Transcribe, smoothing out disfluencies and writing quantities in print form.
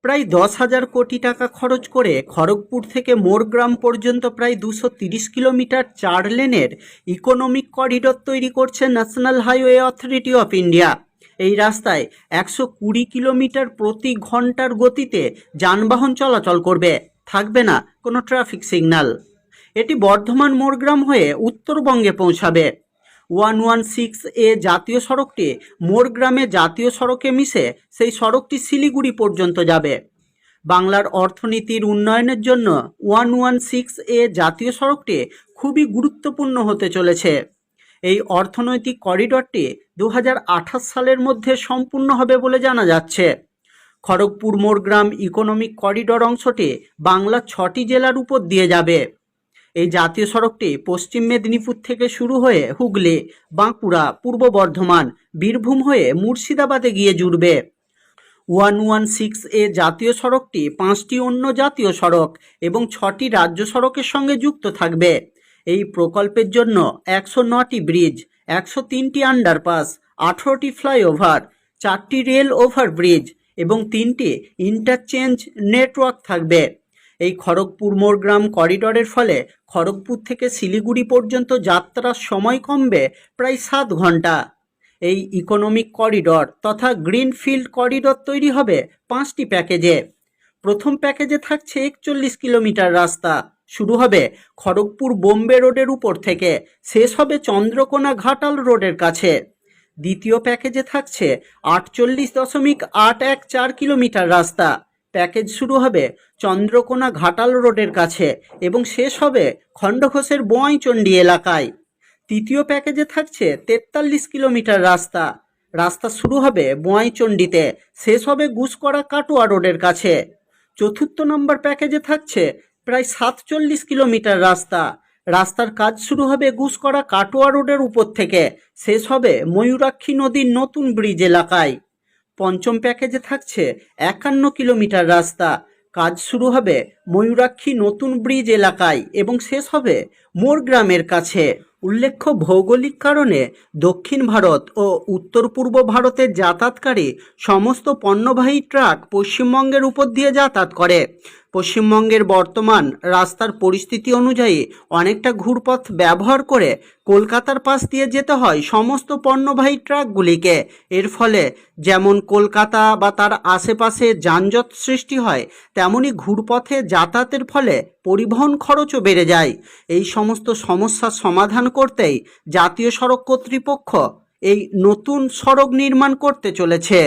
প্রায় 10,000 কোটি টাকা খরচ করে খড়গপুর থেকে মোরগ্রাম পর্যন্ত প্রায় 230 কিলোমিটার 4 লেনের ইকোনমিক করিডর তৈরি করছে national highway authority of India. এই রাস্তায় 120 কিলোমিটার প্রতি ঘন্টার গতিতে যানবাহন চলাচল করবে, থাকবে না কোনো ট্রাফিক সিগন্যাল। এটি বর্ধমান মোরগ্রাম হয়ে উত্তরবঙ্গে পৌঁছাবে। 116A জাতীয় সড়কটি মোরগ্রামে জাতীয় সড়কে মিশে সেই সড়কটি শিলিগুড়ি পর্যন্ত যাবে। বাংলার অর্থনীতির উন্নয়নের জন্য 116A জাতীয় সড়কটি খুবই গুরুত্বপূর্ণ হতে চলেছে। এই অর্থনৈতিক করিডরটি 2028 সালের মধ্যে সম্পূর্ণ হবে বলে জানা যাচ্ছে। খড়গপুর মোরগ্রাম ইকোনমিক করিডর অংশটি বাংলার 6টি জেলার উপর দিয়ে যাবে। এই জাতীয় সড়কটি পশ্চিম মেদিনীপুর থেকে শুরু হয়ে হুগলি, বাঁকুড়া, পূর্ব বর্ধমান, বীরভূম হয়ে মুর্শিদাবাদে গিয়ে জুড়বে। 116A জাতীয় সড়কটি 5টি অন্য জাতীয় সড়ক এবং 6টি রাজ্য সড়কের সঙ্গে যুক্ত থাকবে। এই প্রকল্পের জন্য 109টি ব্রিজ, 103টি আন্ডারপাস, 18টি ফ্লাইওভার, 4টি রেল ওভারব্রিজ এবং 3টি ইন্টারচেঞ্জ নেটওয়ার্ক থাকবে। এই খড়গপুর মোরগ্রাম করিডরের ফলে খড়গপুর থেকে শিলিগুড়ি পর্যন্ত যাত্রার সময় কমবে প্রায় 7 ঘন্টা। এই ইকোনমিক করিডর তথা গ্রিনফিল্ড করিডর তৈরি হবে 5টি প্যাকেজে। প্রথম প্যাকেজে থাকছে 41 কিলোমিটার রাস্তা, শুরু হবে খড়গপুর বোম্বে রোডের উপর থেকে, শেষ হবে চন্দ্রকোনা ঘাটাল রোডের কাছে। দ্বিতীয় প্যাকেজে থাকছে 48.814 কিলোমিটার রাস্তা। প্যাকেজ শুরু হবে চন্দ্রকোনা ঘাটাল রোডের কাছে এবং শেষ হবে খণ্ডঘোষের বোয়াইচন্ডী এলাকায়। তৃতীয় প্যাকেজে থাকছে 43 কিলোমিটার রাস্তা। রাস্তা শুরু হবে বোয়াইচন্ডীতে, শেষ হবে গুসকরা কাটোয়া রোডের কাছে। চতুর্থ নম্বর প্যাকেজে থাকছে প্রায় 47 কিলোমিটার রাস্তা। রাস্তার কাজ শুরু হবে গুসকরা কাটোয়া রোডের উপর থেকে, শেষ হবে ময়ূরাক্ষী নদীর নতুন ব্রিজ এলাকায়। পঞ্চম প্যাকেজে থাকছে 51 কিলোমিটার রাস্তা। কাজ শুরু হবে ময়ূরাক্ষী নতুন ব্রিজ এলাকায় এবং শেষ হবে মোরগ্রামের কাছে। উল্লেখ্য, ভৌগোলিক কারণে দক্ষিণ ভারত ও উত্তর পূর্ব ভারতের যাতায়াতকারী সমস্ত পণ্যবাহী ট্রাক পশ্চিমবঙ্গের উপর দিয়ে যাতায়াত করে। পশ্চিমবঙ্গের বর্তমান রাস্তার পরিস্থিতি অনুযায়ী অনেকটা ঘুরপথ ব্যবহার করে কলকাতার পাশ দিয়ে যেতে হয় সমস্ত পণ্যবাহী ট্রাকগুলিকে। এর ফলে যেমন কলকাতা বা তার আশেপাশে যানজট সৃষ্টি হয়, তেমনি ঘুরপথে যাতায়াতের ফলে পরিবহন খরচও বেড়ে যায়। এই সমস্ত সমস্যার সমাধান করতেই জাতীয় সড়ক কর্তৃপক্ষ এই নতুন সড়ক নির্মাণ করতে চলেছে।